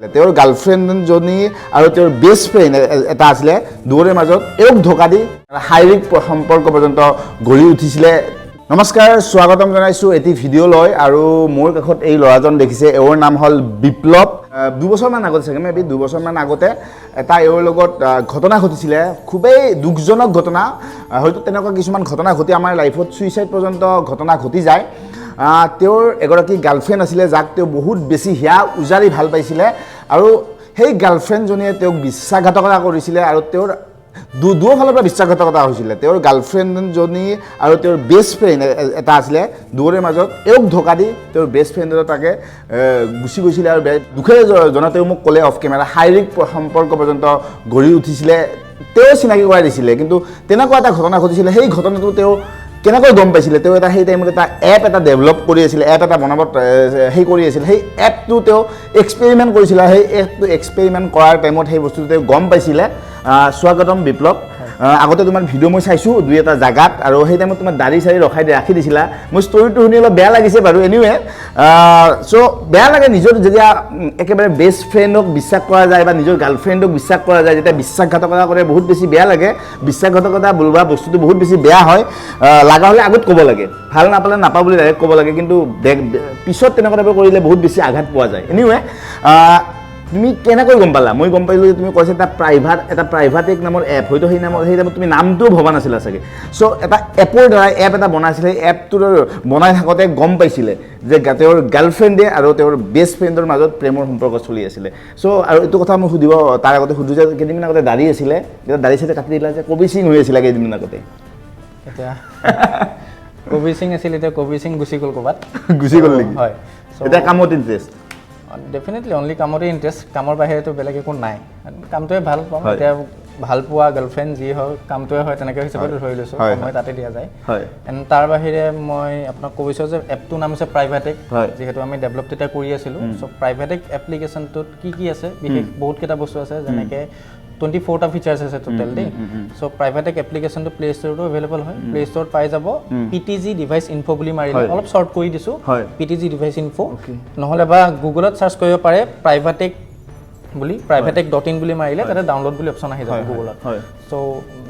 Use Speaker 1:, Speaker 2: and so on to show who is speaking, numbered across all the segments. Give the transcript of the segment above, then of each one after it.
Speaker 1: তেওঁৰ গাৰ্লফ্ৰেণ্ডজনী আৰু তেওঁৰ বেষ্ট ফ্ৰেণ্ড এটা আছিলে দুয়োৰে মাজত এওক ধোকা দি শাৰীৰিক সম্পৰ্ক পৰ্যন্ত গঢ়ি উঠিছিলে। নমস্কাৰ, স্বাগতম জনাইছোঁ এটি ভিডিঅ'লৈ। আৰু মোৰ কাষত এই ল'ৰাজন দেখিছে, এওঁৰ নাম হ'ল বিপ্লৱ। 2 বছৰমান আগতে চাগে মেবি 2 বছৰমান আগতে এটা এওঁৰ লগত ঘটনা ঘটিছিলে, খুবেই দুখজনক ঘটনা। হয়তো তেনেকুৱা কিছুমান ঘটনা ঘটি আমাৰ লাইফত ছুইচাইড পৰ্যন্ত ঘটনা ঘটি যায়। তেওঁৰ এগৰাকী গাৰ্লফ্ৰেণ্ড আছিলে, যাক তেওঁ বহুত বেছি হিয়া উজাৰি ভাল পাইছিলে, আৰু সেই গাৰ্লফ্ৰেণ্ডজনীয়ে তেওঁক বিশ্বাসঘাতকতা কৰিছিলে, আৰু তেওঁৰ দুয়োফালৰ পৰা বিশ্বাসঘাতকতা হৈছিলে। তেওঁৰ গাৰ্লফ্ৰেণ্ডজনী আৰু তেওঁৰ বেষ্ট ফ্ৰেণ্ড এটা আছিলে দুয়োৰে মাজত এওক ধোকা দি তেওঁৰ বেষ্ট ফ্ৰেণ্ডৰ তাকে গুচি গৈছিলে। আৰু দুখেৰে জনা তেওঁ মোক ক'লে অফ কেমেৰা শাৰীৰিক সম্পৰ্ক পৰ্যন্ত গঢ়ি উঠিছিলে, তেওঁ চিনাকি কৰাই দিছিলে। কিন্তু তেনেকুৱা এটা ঘটনা ঘটিছিলে। সেই ঘটনাটো তেওঁ কেনেকৈ গম পাইছিলে? তেওঁ সেই টাইমত এটা এপ এটা ডেভেলপ কৰি আছিলে, এপ এটা বনাব কৰি আছিলে। সেই এপটো তেওঁ এক্সপেৰিমেণ্ট কৰিছিলে। সেই এপটো এক্সপেৰিমেণ্ট কৰাৰ টাইমত সেই বস্তুটো তেওঁ গম পাইছিলে। স্বাগতম বিপ্লৱ। আগতে তোমাৰ ভিডিঅ' মই চাইছোঁ 2-এটা জেগাত, আৰু সেই টাইমত তোমাৰ দাড়ি চাৰি ৰাখি দিছিলা। মোৰ ষ্টৰিটো শুনি অলপ বেয়া লাগিছে বাৰু। এনিৱে চ' বেয়া লাগে নিজৰ যেতিয়া একেবাৰে বেষ্ট ফ্ৰেণ্ডক বিশ্বাস কৰা যায় বা নিজৰ গাৰ্লফ্ৰেণ্ডক বিশ্বাস কৰা যায়, যেতিয়া বিশ্বাসঘাতকতা কৰে বহুত বেছি বেয়া লাগে। বিশ্বাসঘাতকতা বোলা বস্তুটো বহুত বেছি বেয়া হয়। লগা হ'লে আগত ক'ব লাগে, ভাল নাপালে নাপাওঁ বুলি ডাইৰেক্ট ক'ব লাগে। কিন্তু পিছত তেনেকুৱা টাইপৰ কৰিলে বহুত বেছি আঘাত পোৱা যায়। এনিৱে তুমি কেনেকৈ গম পালা? মই গম পাইলোঁ যে তুমি কৈছা এটা প্ৰাইভেট এক নামৰ এপ, হয়তো সেই টাইমত তুমি নামটোও ভবা নাছিলা চাগে। চ' এটা এপৰ দ্বাৰা এপ এটা বনাইছিলে। সেই এপটোৰ বনাই থাকোঁতে গম পাইছিলে যে তেওঁৰ গাৰ্লফ্ৰেণ্ডে আৰু তেওঁৰ বেষ্ট ফ্ৰেণ্ডৰ মাজত প্ৰেমৰ সম্পৰ্ক চলি আছিলে। চ' আৰু এইটো কথা মই সুধিব তাৰ আগতে সুধোঁ যে কেইদিনমান আগতে দাড়ি আছিলে, এতিয়া দাড়ি চাইতে কাটি দিলা যে কবি সিং হৈ আছিলে কেইদিনমান আগতে।
Speaker 2: এতিয়া কবিৰ সিং আছিল, এতিয়া কবিৰ সিং গুচি গ'ল ক'ৰবাত।
Speaker 1: গুচি গ'ল নেকি?
Speaker 2: হয়,
Speaker 1: এতিয়া কামত ইণ্টাৰেষ্ট?
Speaker 2: ডেফিনেটলি অনলি কামতে ইণ্টাৰেষ্ট। কামৰ বাহিৰেতো বেলেগ একো নাই। কামটোৱে ভাল পাওঁ। এতিয়া ভাল পোৱা গাৰ্লফ্ৰেণ্ড যি হওক কামটোৱে হয়, তেনেকৈ হিচাপে ধৰি লৈছোঁ। সময় তাতে দিয়া যায়। এণ্ড তাৰ বাহিৰে মই আপোনাক কৈছোঁ যে এপটোৰ নাম হৈছে প্ৰাইভেটেক, যিহেতু আমি ডেভেলপ তেতিয়া কৰি আছিলোঁ। চ' প্ৰাইভেটেক এপ্লিকেশ্যনটোত কি আছে বিশেষ বহুতকেইটা বস্তু আছে, যেনেকৈ 24টা ফিচাৰ্ছ আছে টোটেল দেই। চ' প্ৰাইভেটেক এপ্লিকেশ্যনটো প্লে ষ্ট'ৰতো এভেইলেবল হয়। প্লে ষ্ট'ৰত পাই যাব PTG ডিভাইচ ইনফো বুলি মাৰিলে, অলপ শ্বৰ্ট কৰি দিছোঁ PTG ডিভাইচ ইনফো, নহ'লে বা গুগলত চাৰ্চ কৰিব পাৰে প্ৰাইভেটেক বুলি, privatek.in বুলি মাৰিলে তাতে ডাউনলোড বুলি অপশ্যন আহি যাব গুগলত। চ'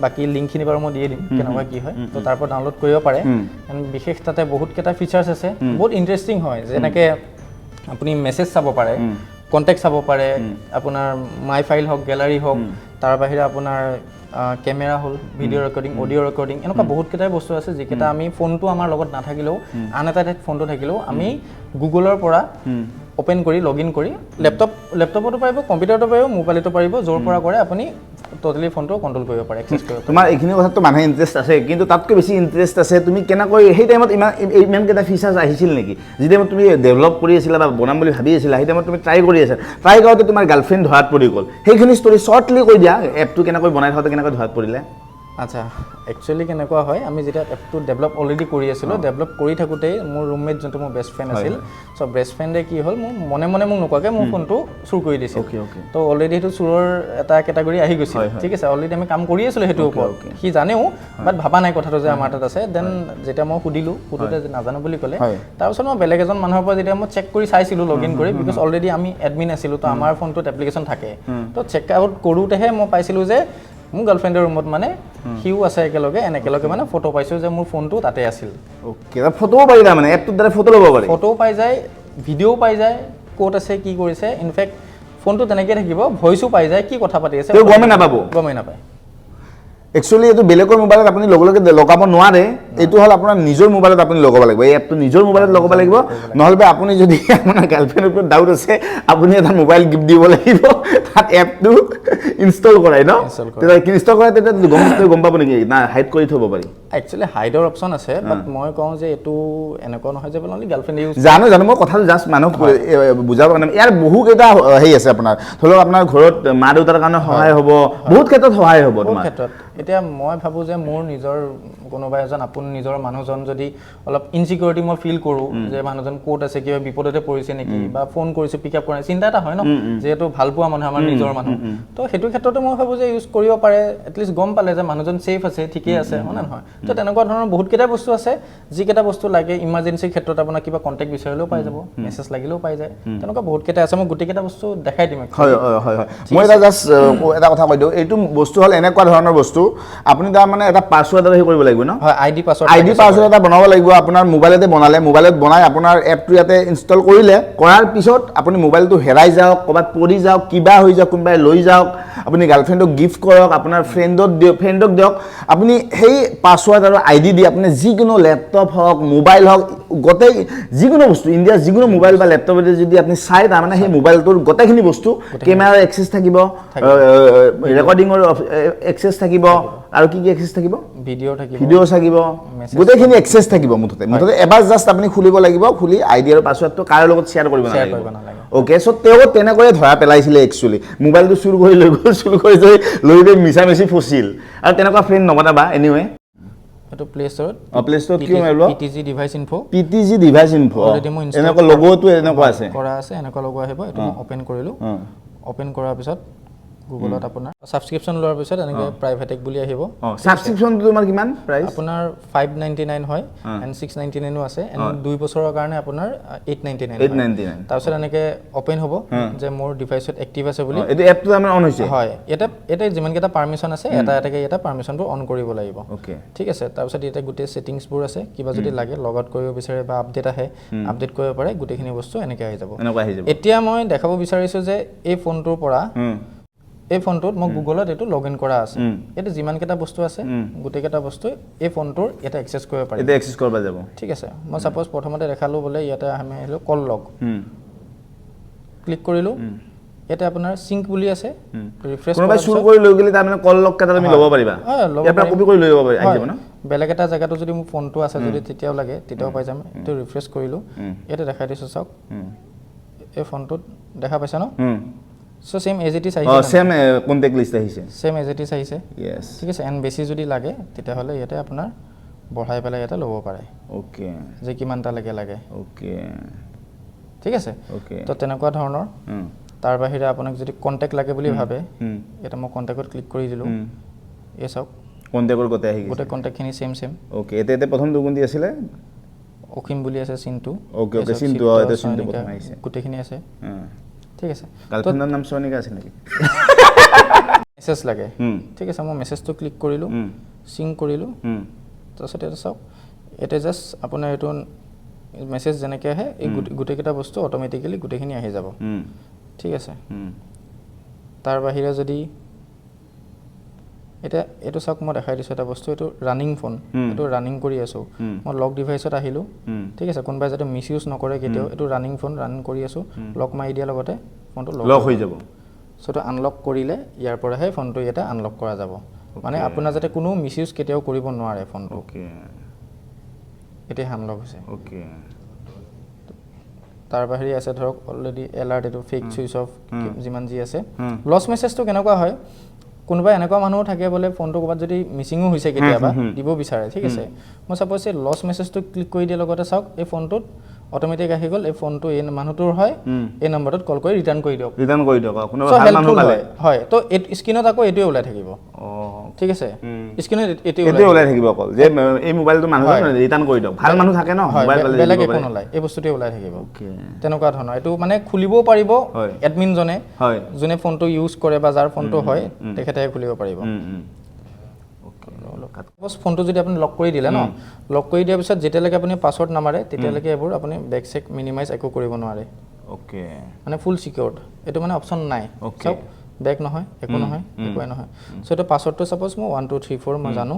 Speaker 2: বাকী লিংকখিনি বাৰু মই দিয়ে দিম কেনেকুৱা কি হয়। ত' তাৰ পৰা ডাউনলোড কৰিব পাৰে। বিশেষ তাতে বহুতকেইটা ফিচাৰ্ছ আছে, বহুত ইণ্টাৰেষ্টিং হয়। যেনেকৈ আপুনি মেছেজ চাব পাৰে, কণ্টেক্ট চাব পাৰে, আপোনাৰ মাই ফাইল হওক, গেলাৰী হওক, তাৰ বাহিৰে আপোনাৰ কেমেৰা হ'ল, ভিডিঅ' ৰেকৰ্ডিং, অডিঅ' ৰেকৰ্ডিং, এনেকুৱা বহুতকেইটাই বস্তু আছে যিকেইটা আমি ফোনটো আমাৰ লগত নাথাকিলেও, আন এটা ঠাইত ফোনটো থাকিলেও আমি গুগলৰ পৰা অ'পেন কৰি লগ ইন কৰি লেপটপতো পাৰিব, কম্পিউটাৰতো পাৰিব, মোবাইলতো পাৰিব, য'ৰ পৰা কৰে আপুনি টোটেলি ফোনটো কণ্ট্ৰল কৰিব পাৰে, এক্সেছ কৰিব পাৰে।
Speaker 1: তোমাৰ এইখিনি কথাটো মানুহে ইণ্টাৰেষ্ট আছে, কিন্তু তাতকৈ বেছি ইণ্টাৰেষ্ট আছে তুমি কেনেকৈ সেই টাইমত ইমানকেইটা ফিচাৰ্ছ আহিছিল নেকি? যি টাইমত তুমি ডেভেলপ কৰি আছিলা বা বনাম বুলি ভাবি আছিলা, সেই টাইমত তুমি ট্ৰাই কৰি আছা, ট্ৰাই কৰোঁতে তোমাৰ গাৰ্লফ্ৰেণ্ড ধৰাত পৰি গ'ল। সেইখিনি ষ্টৰি শ্বৰ্টলি কৈ দিয়া, এপটো কেনেকৈ বনাই থাকোঁতে কেনেকৈ ধৰাত পৰিলে?
Speaker 2: আচ্ছা, একচুৱেলি কেনেকুৱা হয়, আমি যেতিয়া এপটো ডেভেলপ অলৰেডি কৰি আছিলোঁ, ডেভেলপ কৰি থাকোঁতেই মোৰ ৰুমমেট যোনটো মোৰ বেষ্ট ফ্ৰেণ্ড আছিল, চ' বেষ্ট ফ্ৰেণ্ডে কি হ'ল, মোৰ মনে মোক নোকোৱাকৈ মোৰ ফোনটো চুৰ কৰি দিছিল। ত' অলৰেডি সেইটো চুৰৰ এটা কেটাগৰী আহি গৈছিল। ঠিক আছে, অলৰেডি আমি কাম কৰি আছিলোঁ সেইটোৰ ওপৰত, সি জানেও, বাট ভাবা নাই কথাটো যে আমাৰ তাত আছে। দেন যেতিয়া মই সুধোঁতে নাজানো বুলি ক'লে, তাৰপিছত মই বেলেগ এজন মানুহৰ পৰা যেতিয়া মই চেক কৰি চাইছিলোঁ লগ ইন কৰি, বিকজ অলৰেডি আমি এডমিন আছিলোঁ, তো আমাৰ ফোনটোত এপ্লিকেশ্যন থাকে। তো চেক আউট কৰোঁতেহে মই পাইছিলোঁ যে মোৰ গাৰ্লফ্ৰেণ্ডৰ ৰুমত মানে সিও আছে একেলগে মানে ফটো পাইছোঁ যে মোৰ ফোনটো তাতে আছিল।
Speaker 1: অ'কে, ফটোও পাৰি তাৰমানে এপটোৰ দ্বাৰা ফটো ল'ব পাৰি?
Speaker 2: ফটোও পাই যায়, ভিডিঅ'ও পাই যায়, ক'ত আছে কি কৰিছে, ইনফেক্ট ফোনটো তেনেকৈ থাকিব, ভইচো পাই যায়, কি কথা পাতি আছে গমেই নাপায়।
Speaker 1: একচুৱেলি এইটো বেলেগৰ মোবাইলত আপুনি লগে লগাব নোৱাৰে, এইটো হ'ল আপোনাৰ নিজৰ মোবাইলত আপুনি লগাব লাগিব। এই এপটো নিজৰ মোবাইলত লগাব লাগিব, নহ'লে আপুনি যদি আপোনাৰ গাৰ্লফ্ৰেণ্ডৰ ওপৰত ডাউট আছে, আপুনি এটা মোবাইল গিফ্ট দিব লাগিব, তাত এপটো ইনষ্টল কৰাই ন? ইনষ্টল কৰাই তেতিয়া গম পাব নেকি না হাইড কৰি থ'ব পাৰি?
Speaker 2: একচুৱেলি হাইডৰ অপশ্যন আছে, বাট মই কওঁ যে এইটো এনেকুৱা নহয় যে অনলি গাৰ্লফ্ৰেণ্ড ইউজ।
Speaker 1: জানো মই কথাটো জাষ্ট মানুহক বুজাব কাৰণে। ইয়াৰ বহুকেইটা হেৰি আছে আপোনাৰ, ধৰি লওক আপোনাৰ ঘৰত মা দেউতাৰ কাৰণে সহায় হ'ব, বহুত ক্ষেত্ৰত সহায় হ'ব তোমাৰ
Speaker 2: ক্ষেত্ৰত। এতিয়া মই ভাবোঁ যে মোৰ নিজৰ কোনোবা এজন আপোন নিজৰ মানুহজন যদি অলপ ইনচিকিউৰিটি মই ফিল কৰোঁ যে মানুহজন ক'ত আছে কিবা বিপদতে পৰিছে নেকি বা ফোন কৰিছোঁ পিক আপ কৰা চিন্তা এটা হয় ন যিহেতু ভাল পোৱা মানুহ আমাৰ নিজৰ মানুহ তো সেইটো ক্ষেত্ৰতে মই ভাবোঁ যে ইউজ কৰিব পাৰে এটলিষ্ট গম পালে যে মানুহজন ছেফ আছে ঠিকেই আছে হয় নে নহয় তো তেনেকুৱা ধৰণৰ বহুতকেইটা বস্তু আছে যিকেইটা বস্তু লাগে ইমাৰ্জেঞ্চিৰ ক্ষেত্ৰত আপোনাৰ কিবা কণ্টেক্ট বিচাৰিলেও পাই যাব মেছেজ লাগিলেও পাই যায় তেনেকুৱা বহুতকেইটা আছে মই গোটেইকেইটা বস্তু দেখাই দিম
Speaker 1: হয় হয় হয় মই এটা জাষ্ট এটা কথা কৈ দিওঁ এইটো বস্তু হ'ল এনেকুৱা ধৰণৰ বস্তু আপুনি তাৰ মানে এটা পাছৱৰ্ড এটা কৰিব লাগিব ন
Speaker 2: হয় আইডি
Speaker 1: পাছৱৰ্ড এটা বনাব লাগিব আপোনাৰ মোবাইলতে বনালে মোবাইলত বনাই আপোনাৰ এপটো ইয়াতে ইনষ্টল কৰিলে কৰাৰ পিছত আপুনি মোবাইলটো হেৰাই যাওক ক'ৰবাত পৰি যাওক কিবা হৈ যাওক কোনোবাই লৈ যাওক আপুনি গাৰ্লফ্ৰেণ্ডক গিফ্ট কৰক আপোনাৰ ফ্ৰেণ্ডক দিয়ক আপুনি সেই পাছৱৰ্ড আৰু আইডি দি আপুনি যিকোনো লেপটপ হওক মোবাইল হওক গোটেই যিকোনো বস্তু ইণ্ডিয়াৰ যিকোনো মোবাইল বা লেপটপতে যদি আপুনি চাই তাৰমানে সেই মোবাইলটোৰ গোটেইখিনি বস্তু কেমেৰাৰ এক্সেছ থাকিব ৰেকৰ্ডিঙৰ এক্সেছ থাকিব আৰু কি কি এক্সেছ থাকিব ভিডিঅ' থাকিব গোটেইখিনি এক্সেছ থাকিব মুঠতে এবাৰ জাষ্ট আপুনি খুলিব লাগিব খুলি আইডি আৰু পাছৱৰ্ডটো কাৰো লগত শ্বেয়াৰ কৰিব নালাগিব অ'কে চ' তেওঁ তেনেকৈয়ে ধৰা পেলাইছিলে একচুৱেলি মোবাইলটো চুৰ কৰি লৈ গ'ল চুৰ কৰি লৈ গৈ মিছামিছি ফচিল আৰু তেনেকুৱা ফ্ৰেণ্ড নবনাবা এনিৱে
Speaker 2: এইটো প্লে ষ্ট'ৰত
Speaker 1: প্লে ষ্ট'ৰত কি মাৰিব
Speaker 2: পিটিজি ডিভাইচ ইনফো
Speaker 1: অলৰেডি মই এনেকুৱা লগোটো এনেকুৱা আছে
Speaker 2: কৰা আছে এনেকুৱা লগো আহিব এইটো মই অপেন কৰিলোঁ অপেন কৰাৰ পিছত গুগলত আপোনাৰ ছাবস্ক্ৰিপশ্যন লোৱাৰ পিছত এনেকৈ প্ৰাইভেটেক বুলি আহিব
Speaker 1: ছাবস্ক্ৰিপশ্যনটো তোমাৰ কিমান প্ৰাইচ
Speaker 2: আপোনাৰ 599 হয় এণ্ড 699ও আছে এণ্ড 2 বছৰৰ কাৰণে আপোনাৰ 899 তাৰপিছত এনেকৈ অপেন হ'ব যে মোৰ ডিভাইচত এক্টিভ আছে বুলি
Speaker 1: এইটো এপটো আমাৰ অন হৈছে
Speaker 2: হয় এটা যিমানকেইটা পাৰ্মিশ্যন আছে এটাকৈ এটা পাৰ্মিশ্যনটো অন কৰিব লাগিব
Speaker 1: অ'কে
Speaker 2: ঠিক আছে তাৰপিছত ইয়াতে গোটেই ছেটিংছবোৰ আছে কিবা যদি লাগে লগ আউট কৰিব বিচাৰে বা আপডেট আহে আপডেট কৰিব পাৰে গোটেইখিনি বস্তু এনেকৈ আহি যাব এতিয়া মই দেখাব বিচাৰিছোঁ যে এই ফোনটোৰ পৰা এই ফোনটোত মই গুগলত এইটো লগ ইন কৰা আছে এইটো যিমানকেইটা বস্তু আছে গোটেইকেইটা বস্তু এই ফোনটোৰ ইয়াতে এক্সেছ কৰিব পাৰি
Speaker 1: এতিয়া এক্সেছ কৰিব যাব
Speaker 2: ঠিক আছে মই ছাপ'জ প্ৰথমতে দেখালোঁ বোলে ইয়াতে আমি আহিলোঁ কল লগ ক্লিক কৰিলোঁ ইয়াতে আপোনাৰ সিংক বুলি আছে ৰিফ্ৰেছ
Speaker 1: কোনোবাই চুৰ কৰি লৈ গ'লে তাৰমানে কল লগ কেইটা তুমি ল'ব পাৰিবা ইয়াৰ পৰা কপি কৰি লৈ যাব পাৰি আহিব ন
Speaker 2: বেলেগ এটা জেগাতো যদি মোৰ ফোনটো আছে যদি তেতিয়াও লাগে তেতিয়াও পাই যাম এইটো ৰিফ্ৰেছ কৰিলোঁ ইয়াতে দেখাই দিছোঁ চাওক এই ফোনটোত দেখা পাইছা ন so same as it is আহিছে
Speaker 1: সেম কন্টাক্ট লিষ্ট আহিছে
Speaker 2: সেম এজ ইট ইজ আহিছে
Speaker 1: ইয়েস
Speaker 2: ঠিক আছে এন বেছি যদি লাগে তেতিয়া হলে ইয়াতে আপোনাৰ বঢ়াই পেলাই ইয়াতে ল'ব পাৰে
Speaker 1: ওকে
Speaker 2: যে কিমানটা লাগে
Speaker 1: ওকে
Speaker 2: ঠিক আছে
Speaker 1: ওকে
Speaker 2: তো তেনেকুৱা ধৰণৰ তাৰ বাহিৰে আপোনাক যদি কন্টাক্ট লাগে বুলি ভাবে এটা মই কন্টাক্টত ক্লিক কৰি দিলোঁ এই চাওক
Speaker 1: কন্টাক্টৰ গোটেই আহি
Speaker 2: গোটেই কন্টাক্টখিনি সেম
Speaker 1: ওকে এতে প্ৰথম দুগুণটি আছিলে
Speaker 2: অখিম বুলি আছে চিন্তু
Speaker 1: ওকে চিন্তু এটা চিন্তু প্ৰথম আহিছে
Speaker 2: গোটেইখিনি আছে ঠিক আছে
Speaker 1: গাৰ্লফ্ৰেণ্ডৰ নাম সোনিকা আছে নেকি
Speaker 2: মেছেজ লাগে ঠিক আছে মই মেছেজটো ক্লিক কৰিলোঁ সিং কৰিলোঁ তাৰপিছত এটা চাওক এটা জাষ্ট আপোনাৰ এইটো মেছেজ যেনেকৈ আহে এই গোটেইকেইটা বস্তু অট'মেটিকেলি গোটেইখিনি আহি যাব ঠিক আছে তাৰ বাহিৰে যদি এটা এইটো চাওক মই দেখাই দিছোঁ এটা বস্তু এইটো ৰানিং ফোন এইটো ৰানিং কৰি আছোঁ মই লক ডিভাইচত আহিলোঁ ঠিক আছে কোনোবাই যাতে মিছ ইউজ নকৰে কেতিয়াও এইটো ৰানিং ফোন ৰানিং কৰি আছোঁ লক মাৰি দিয়াৰ লগতে ফোনটো লক হৈ যাব চ' এইটো আনলক কৰিলে ইয়াৰ পৰাহে ফোনটো ইয়াতে আনলক কৰা যাব মানে আপোনাৰ যাতে কোনো মিছ ইউজ কেতিয়াও কৰিব নোৱাৰে ফোনটো এতিয়া আনলক হৈছে তাৰ বাহিৰে আছে ধৰক অলৰেডি এলাৰ্ট এইটো ফেক চুইচ অফ যিমান যি আছে লছ মেছেজটো কেনেকুৱা হয় কোনোবা এনেকুৱা মানুহ থাকে বোলে ফোনটো ক'ৰবাত যদি মিছিঙো হৈছে কেতিয়াবা দিব বিচাৰে ঠিক আছে মই চাপ'জ এই লছ মেছেজটো ক্লিক কৰি দিয়াৰ লগতে চাওক এই ফোনটোত অট'মেটিক আহি গ'ল এই ফোনটো এই মানুহটোৰ হয় এই নম্বৰটোত কল কৰি ৰিটাৰ্ণ কৰি দিয়ক কোনোবা ভাল মানুহ পালে হয় তো স্ক্ৰীনত আকৌ এইটোৱে ওলাই থাকিব ঠিক আছে স্ক্ৰীনত এইটোৱে ওলাই থাকিব অকল যে এই মোবাইলটো মানুহজন ৰিটাৰ্ণ কৰি দিয়ক ভাল মানুহ থাকে ন মোবাইল বেলেগ একো নোলায় এই বস্তুটোৱে ওলাই থাকিব তেনেকুৱা ধৰণৰ এইটো মানে খুলিবও পাৰিব এডমিনজনে যোনে ফোনটো ইউজ কৰে বা যাৰ ফোনটো হয় তেখেতে খুলিব পাৰিব ফোনটো যদি আপুনি লক কৰি দিলে ন লক কৰি দিয়াৰ পিছত যেতিয়ালৈকে আপুনি পাছৱৰ্ড নামাৰে তেতিয়ালৈকে এইবোৰ আপুনি বেক চেক মিনিমাইজ একো কৰিব নোৱাৰে ওকে মানে ফুল চিকিউৰ্ড এইটো মানে অপশ্যন নাই চাওক বেক নহয় একো নহয় একোৱে নহয় চ' এইটো পাছৱৰ্ডটো ছাপ'জ মই 1 2 3 4 মই জানো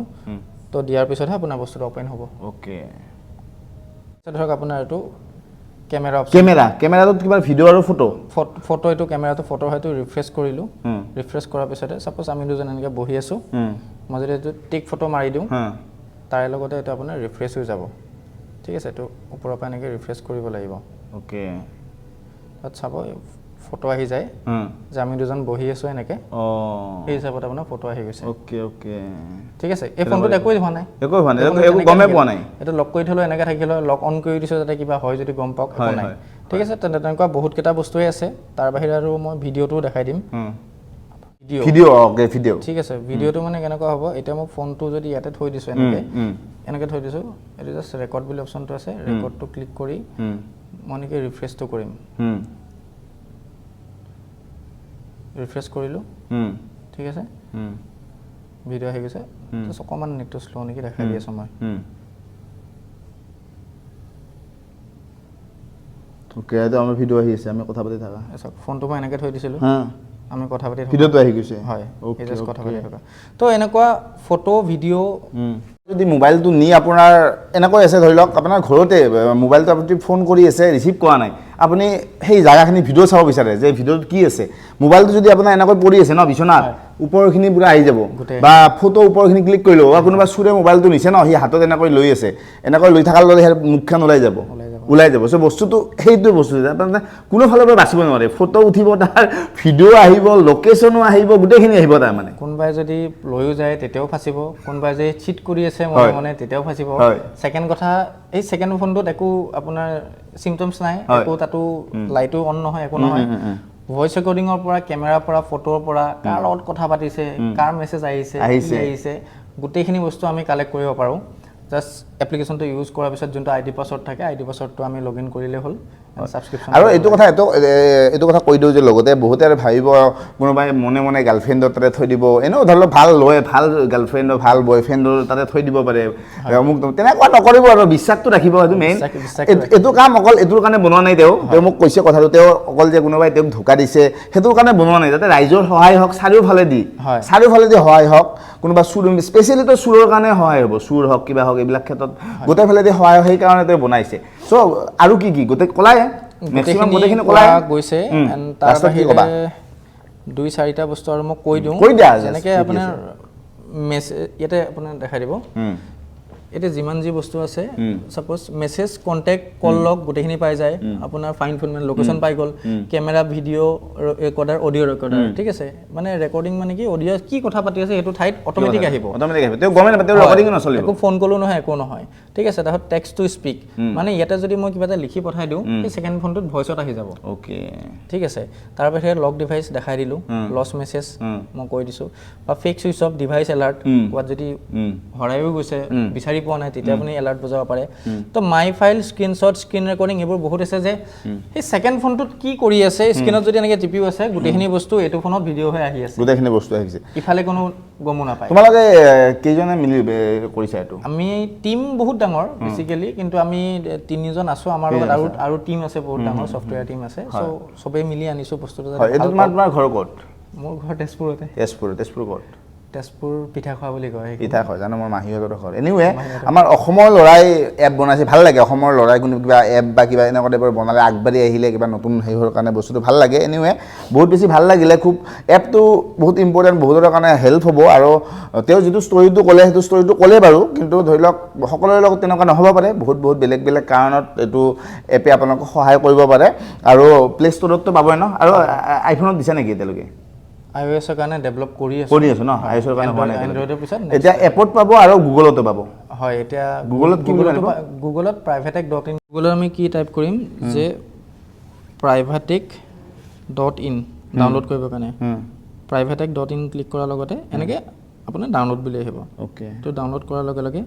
Speaker 2: তো দিয়াৰ পিছতহে আপোনাৰ বস্তুটো অপেন হ'ব ওকে ধৰক আপোনাৰ এইটো কেমেৰাটোত কিবা ভিডিঅ' আৰু ফটো এইটো কেমেৰাটো ফটো হয়তো ৰিফ্ৰেছ কৰিলোঁ ৰিফ্ৰেছ কৰাৰ পিছতে ছাপ'জ আমি দুজন এনেকৈ বহি আছোঁ মই যদি এইটো টিক ফটো মাৰি দিওঁ তাৰে লগতে এইটো আপোনাৰ ৰিফ্ৰেছ হৈ যাব ঠিক আছে এইটো ওপৰৰ পৰা এনেকৈ ৰিফ্ৰেছ কৰিব লাগিব ওকে তাত চাব ফটো আহি যায় যে আমি দুজন বহি আছো এনেকে সেই হিচাপত আপোনাৰ ফটো আহি গৈছে
Speaker 1: ওকে ওকে
Speaker 2: ঠিক আছে এই ফোনটোত একোই হোৱা নাই
Speaker 1: একো গমে পোৱা নাই
Speaker 2: এটা লক কৰি থলো এনেকে থাকিলো লক অন কৰি দিছো যাতে কিবা হয় যদি গম পাওক একো নাই ঠিক আছে তেনেকুৱা বহুত কেইটা বস্তুই আছে তাৰ বাহিৰে আৰু মই ভিডিঅ'টো দেখাই দিম
Speaker 1: ভিডিঅ
Speaker 2: ঠিক আছে ভিডিঅ'টো মানে কেনেকুৱা হ'ব এতিয়া মই ফোনটো যদি ইয়াতে থৈ দিছো এনেকে থৈ দিছো এইটো জাষ্ট ৰেকৰ্ড বুলি অপচনটো আছে ৰেকৰ্ডটো ক্লিক কৰি মই এনেকে ৰিফ্ৰেছটো কৰিম ৰিফ্ৰেছ কৰিলো ঠিক আছে ভিডিঅ' আহি গৈছে জাষ্ট অকণমান নেটটো শ্ল' নেকি দেখাই দি আছো মই
Speaker 1: ওকে এইটো আমাৰ ভিডিঅ' আহি আছে আমি কথা পাতি থাকা
Speaker 2: ফোনটো মই এনেকে থৈ দিছিলো আমি কথা পাতি থাকা
Speaker 1: ভিডিঅ'টো আহি গৈছে
Speaker 2: হয় এই জাষ্ট কথা পাতি থাকা তো এনেকুৱা ফটো ভিডিঅ'
Speaker 1: যদি মোবাইলটো নি আপোনাৰ এনেকৈ আছে ধৰি লওক আপোনাৰ ঘৰতে মোবাইলটো আপুনি ফোন কৰি আছে ৰিচিভ কৰা নাই আপুনি সেই জাগাখিনি ভিডিঅ' চাব বিচাৰে যে ভিডিঅ'ত কি আছে মোবাইলটো যদি আপোনাৰ এনেকৈ পৰি আছে ন বিছনাত ওপৰখিনি পুৰা আহি যাব বা ফটো ওপৰখিনি ক্লিক কৰিলো বা কোনোবা চুৰে মোবাইলটো নিছে ন সি হাতত এনেকৈ লৈ আছে এনেকৈ লৈ থকাৰ লগে মুখখন ওলাই যাব চ' বস্তুটো সেইটো বস্তু আপোনাৰ কোনো ফালৰ পৰা বাচিব নোৱাৰে ফটো উঠিব তাৰ ভিডিঅ' আহিব লোকেশ্যনো আহিব গোটেইখিনি আহিব তাৰমানে
Speaker 2: কোনোবাই যদি লৈও যায় তেতিয়াও ফাঁচিব কোনোবাই যদি চিট কৰি আছে মনে তেতিয়াও ফাঁচিব ছেকেণ্ড কথা এই ছেকেণ্ড ফোনটোত একো আপোনাৰ চিমটমছ নাই একো তাতো লাইটো অন নহয় একো নহয় ভইচ ৰেকৰ্ডিঙৰ পৰা কেমেৰাৰ পৰা ফটোৰ পৰা কাৰ লগত কথা পাতিছে কাৰ মেছেজ আহিছে গোটেইখিনি বস্তু আমি কালেক্ট কৰিব পাৰোঁ জাষ্ট এপ্লিকেশ্যনটো ইউজ কৰাৰ পিছত যোনটো আইডি পাছৱৰ্ড থাকে আইডি পাছৱৰ্ডটো আমি লগইন কৰিলে হ'ল ছাবস্ক্ৰিপশ্যন
Speaker 1: আৰু এইটো কথা কৈ দিওঁ যে লগতে বহুতে আৰু ভাবিব কোনোবাই মনে গাৰ্লফ্ৰেণ্ডৰ তাতে থৈ দিব এনেও ধৰি লওক ভাল গাৰ্লফ্ৰেণ্ডৰ ভাল বয়ফ্ৰেণ্ডৰ তাতে থৈ দিব পাৰে অমুক তেনেকুৱা নকৰিব আৰু বিশ্বাসটো ৰাখিব সেইটো মেইন এইটো কাম অকল এইটোৰ কাৰণে বনোৱা নাই তেওঁ মোক কৈছে কথাটো তেওঁ অকল যে কোনোবাই তেওঁক ধোকা দিছে সেইটোৰ কাৰণে বনোৱা নাই যাতে ৰাইজৰ সহায় হওক চাৰিওফালেদি সহায় হওক কোনোবা চুৰ স্পেচিয়েলিটো চুৰৰ কাৰণে সহায় হ'ব চুৰ হওক কিবা হওক এইবিলাক ক্ষেত্ৰত গোটেইফালেদি সহায় হয় সেইকাৰণে তেওঁ বনাইছে চ' আৰু কি গোটেই কলাই মেক্সিমাম গোটেইখিনি কলাই
Speaker 2: গৈছে তাৰ বাহিৰে 2-4টা বস্তু আৰু মই কৈ দিওঁ যেনেকৈ আপোনাৰ মেছেজ ইয়াতে আপোনাৰ দেখাই দিব এতিয়া যিমান যি বস্তু আছে সাপোজ মেছেজ কন্টেক্ট কল লগ গোটেইখিনি পাই যায় আপোনাৰ ফাইন ফোন মানে লোকেশ্যন পাই গ'ল camera video' recorder audio' recorder ঠিক আছে মানে ৰেকৰ্ডিং মানে কি অডিঅ' কি কথা পাতি আছে সেইটো ঠাইত অট'মেটিক আহিব
Speaker 1: তেওঁ গমে নাপায় তেওঁ ৰেকৰ্ডিং নচলিব
Speaker 2: একো ফোন কলো নহয় একো নহয় ঠিক আছে তাৰপিছত টেক্সট টু স্পীক মানে ইয়াতে যদি মই কিবা এটা লিখি পঠাই দিওঁ সেই ছেকেণ্ড ফোনটোত ভইচত আহি যাব
Speaker 1: অ'কে
Speaker 2: ঠিক আছে তাৰ বাহিৰে লক ডিভাইচ দেখাই দিলোঁ লছ মেছেজ মই কৈ দিছোঁ বা fake switch off device alert ক'ৰবাত যদি হৰাইও গৈছে বিচাৰি পোৱা নাই তেতিয়া আপুনি এলাৰ্ট বজাব পাৰে তো মাই ফাইল স্ক্ৰীনশ্বট স্ক্ৰীন ৰেকৰ্ডিং এইবোৰ বহুত আছে যে সেই ছেকেণ্ড ফোনটোত কি কৰি আছে স্ক্ৰীনত যদি এনেকৈ টিপিও আছে গোটেইখিনি বস্তু এইটো ফোনত ভিডিঅ' হৈ আহি আছে
Speaker 1: গোটেইখিনি বস্তু আহিছে
Speaker 2: ইফালে কোনো গমো নাপায়
Speaker 1: তোমালোকে কেইজনে মিলি কৰিছা এইটো
Speaker 2: আমি টিম বহুত ডাঙৰ বেচিকেলি কিন্তু আমি 3জন আছো আমাৰ লগত আৰু টিম আছে বহুত ডাঙৰ ছফ্টৱেৰ টিম আছে চ' চবেই মিলি আনিছোঁ বস্তুটো
Speaker 1: তোমাৰ ঘৰ ক'ত
Speaker 2: মোৰ ঘৰ তেজপুৰতে
Speaker 1: তেজপুৰ ক'ত
Speaker 2: তেজপুৰ পিঠাখোৱা বুলি কয়
Speaker 1: পিঠাখোৱা জানো মোৰ মাহীহঁতৰ ঘৰ এনিৱে আমাৰ অসমৰ ল'ৰাই এপ বনাইছে ভাল লাগে অসমৰ ল'ৰাই কোনো কিবা এপ বা কিবা এনেকুৱা টাইপৰ বনালে আগবাঢ়ি আহিলে কিবা নতুন হেৰিৰ কাৰণে বস্তুটো ভাল লাগে এনিৱে বহুত বেছি ভাল লাগিলে খুব এপটো বহুত ইম্পৰ্টেণ্ট বহুতৰ কাৰণে হেল্প হ'ব আৰু তেওঁ যিটো ষ্টৰিটো ক'লে সেইটো ষ্টৰিটো ক'লে বাৰু কিন্তু ধৰি লওক সকলোৰে লগত তেনেকুৱা নহ'ব পাৰে বহুত বেলেগ কাৰণত এইটো এপে আপোনালোকক সহায় কৰিব পাৰে আৰু প্লে ষ্ট'ৰততো পাবই ন আৰু আইফোনত দিছে নেকি এতিয়ালৈকে
Speaker 2: iOS-ৰ কাৰণে ডেভেলপ কৰি আছো
Speaker 1: ন iOS-ৰ কাৰণে হোৱা নাই
Speaker 2: এণ্ড্ৰইডৰ পিছত
Speaker 1: এতিয়া এপত পাব আৰু গুগলতো পাব
Speaker 2: হয় এতিয়া
Speaker 1: গুগলত
Speaker 2: privatech.in গুগলত আমি কি টাইপ কৰিম যে privatech.in ডাউনলোড কৰিবৰ কাৰণে privatech.in ক্লিক কৰাৰ লগতে এনেকৈ আপোনাৰ ডাউনলোড বুলি আহিব
Speaker 1: অ'কে
Speaker 2: তো ডাউনলোড কৰাৰ লগে লগে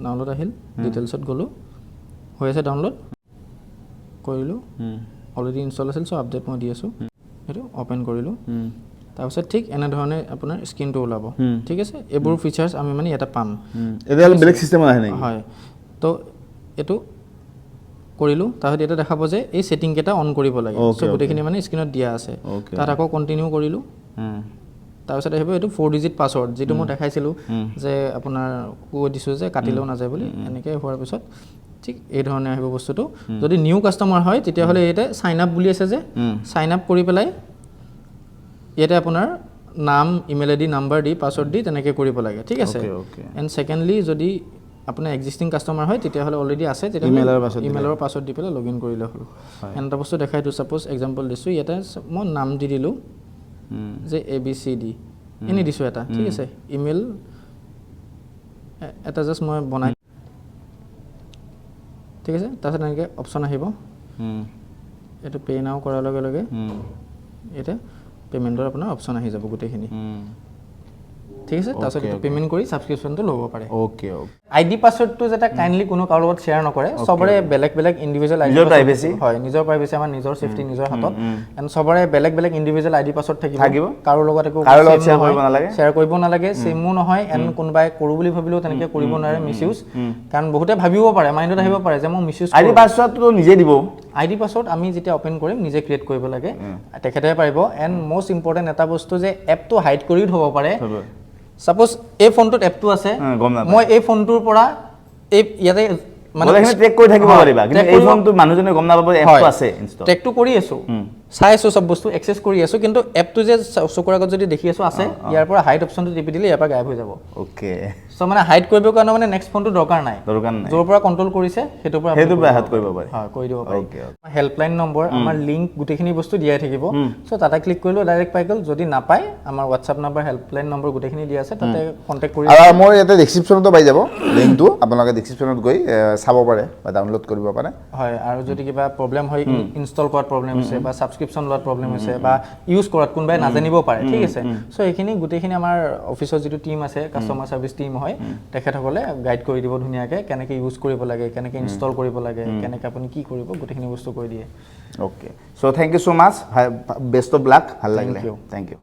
Speaker 2: ডাউনলোড আহিল ডিটেইলছত গ'লোঁ হৈ আছে ডাউনলোড কৰিলোঁ অলৰেডি ইনষ্টল আছিল চ' আপডেট মই দি আছোঁ সেইটো অ'পেন কৰিলোঁ তাৰপিছত ঠিক এনেধৰণে আপোনাৰ স্ক্ৰীনটো ওলাব ঠিক আছে এইবোৰ ফিচাৰ্ছ আমি মানে ইয়াতে পাম
Speaker 1: এতিয়া বেলেগ চিষ্টেমত আহে নেকি
Speaker 2: হয় তো এইটো কৰিলোঁ তাৰপিছত ইয়াতে দেখাব যে এই ছেটিংকেইটা অন কৰিব লাগে চ' গোটেইখিনি মানে স্ক্ৰীনত দিয়া আছে তাত আকৌ কণ্টিনিউ কৰিলোঁ তাৰপিছত আহিব এইটো 4 ডিজিট পাছৱৰ্ড যিটো মই দেখাইছিলোঁ যে আপোনাৰ কৈ দিছোঁ যে কাটিলেও নাযায় বুলি এনেকৈ হোৱাৰ পিছত ঠিক এই ধৰণে আহিব বস্তুটো যদি নিউ কাষ্টমাৰ হয় তেতিয়াহ'লে ইয়াতে চাইন আপ বুলি আছে যে চাইন আপ কৰি পেলাই ইয়াতে আপোনাৰ নাম ইমেইল আইডি নাম্বাৰ দি পাছৱৰ্ড দি তেনেকৈ কৰিব লাগে ঠিক আছে এণ্ড ছেকেণ্ডলি যদি আপোনাৰ এক্সিষ্টিং কাষ্টমাৰ হয় তেতিয়াহ'লে অলৰেডি আছে তেতিয়া ইমেইলৰ পাছৱৰ্ড দি পেলাই লগ ইন কৰিলে হ'ল এটা বস্তু দেখাই দিওঁ ছাপ'জ এক্সাম্পল দিছোঁ ইয়াতে মই নাম দি দিলোঁ যে ABCD এনে দিছোঁ এটা ঠিক আছে ইমেইল এটা জাষ্ট মই বনাই ঠিক আছে তাৰপিছত এনেকৈ অপশ্যন আহিব এইটো পে' নাও কৰাৰ লগে লগে ইয়াতে পে'মেণ্টৰ আপোনাৰ অপশ্যন আহি যাব গোটেইখিনি ঠিক আছে তাৰপিছত এইটো পে'মেণ্ট কৰি ছাবস্ক্ৰিপশ্যনটো ল'ব পাৰে
Speaker 1: অ'কে
Speaker 2: ID পাছৱৰ্ডটো যাতে কাইণ্ডলি কোনো কাৰো লগত শ্বেয়াৰ নকৰে চবৰে বেলেগ বেলেগ ইণ্ডিভিজুৱেল ID
Speaker 1: প্ৰাইভেচি
Speaker 2: হয় নিজৰ প্ৰাইভেচি আমাৰ নিজৰ ছেফটি নিজৰ হাতত এণ্ড চবৰে বেলেগ বেলেগ ইণ্ডিভিজুৱেল ID পাছৱৰ্ড থাকিব কাৰো লগত একো শ্বেয়াৰ কৰিব নালাগে চেমো নহয় এণ্ড কোনোবাই কৰোঁ বুলি ভাবিলেও তেনেকৈ কৰিব নোৱাৰে মিছ ইউজ কাৰণ বহুতে ভাবিব পাৰে মাইণ্ডত আহিব পাৰে যে মই মিছ ইউজ
Speaker 1: ID পাছৱৰ্ডটো নিজে দিব
Speaker 2: ID পাছৱৰ্ড আমি যেতিয়া অপেন কৰিম নিজে ক্ৰিয়েট কৰিব লাগে তেখেতে পাৰিব এণ্ড মষ্ট ইম্পৰ্টেণ্ট এটা বস্তু যে এপটো হাইড কৰিও থ'ব পাৰে সাপোজ এই ফোনটোত এপটো আছে মই এই ফোনটোৰ পৰা এই ইয়াতে মানে
Speaker 1: ট্ৰেক কৰি থাকিব পাৰিবা কিন্তু এই ফোনটো মানুহজনে গম নাপাব এপটো আছে ইনষ্টল
Speaker 2: ট্ৰেকটো কৰি আছো চাই আছো সব বস্তু এক্সেছ কৰি আছো কিন্তু এপটো যে চকুৰ আগত যদি দেখি আছো আছে ইয়াৰ পৰা হাইড অপচনটো টিপি দিলে ইয়াৰ পৰা গায়ব হৈ যাব
Speaker 1: ওকে
Speaker 2: সো মানে হাইড কৰিবৰ কাৰণে মানে নেক্সট ফোনটো দৰকাৰ নাই যৰ পৰা কন্ট্ৰোল কৰিছে হেতুৰ পৰা
Speaker 1: হাত কৰিব পাৰে
Speaker 2: হয় কৰি দিব পাৰি হেল্পলাইন নম্বৰ আমাৰ লিংক গুটেখিনি বস্তু দিয়াই থাকিব সো তাতে ক্লিক কৰিলো ডাইৰেক্ট পাই গল যদি নাপায় আমাৰ WhatsApp নম্বৰ হেল্পলাইন নম্বৰ গুটেখিনি দিয়া আছে তাতে কন্টাক্ট কৰি
Speaker 1: আৰু মই ইয়াতে ডেসক্ৰিপচনটো পাই যাব লিংকটো আপোনালোকে ডেসক্ৰিপচনত গৈ চাব পাৰে বা ডাউনলোড কৰিব পাৰে
Speaker 2: হয় আৰু যদি কিবা প্ৰবলেম হয় ইনষ্টল কৰাত প্ৰবলেম হৈছে বা সাবস্ক্ৰিপচন লোৱাত প্ৰবলেম হৈছে বা ইউজ কৰাত কোনবাই নাজানিব পাৰে ঠিক আছে সো এইখিনি গুটেখিনি আমাৰ অফিসৰ যিটো টিম আছে কাস্টমাৰ সাৰ্ভিস টিম হয় তেখেতসকলে গাইড কৰি দিব ধুনিয়াকে কেনেকৈ ইউজ কৰিব লাগে কেনেকৈ ইনষ্টল কৰিব লাগে কেনেকৈ আপুনি কি কৰিব গুটেখিনি বস্তু কৈ দিয়ে
Speaker 1: okay so thank you so much best of luck ভাল লাগিলে থ্যাংক ইউ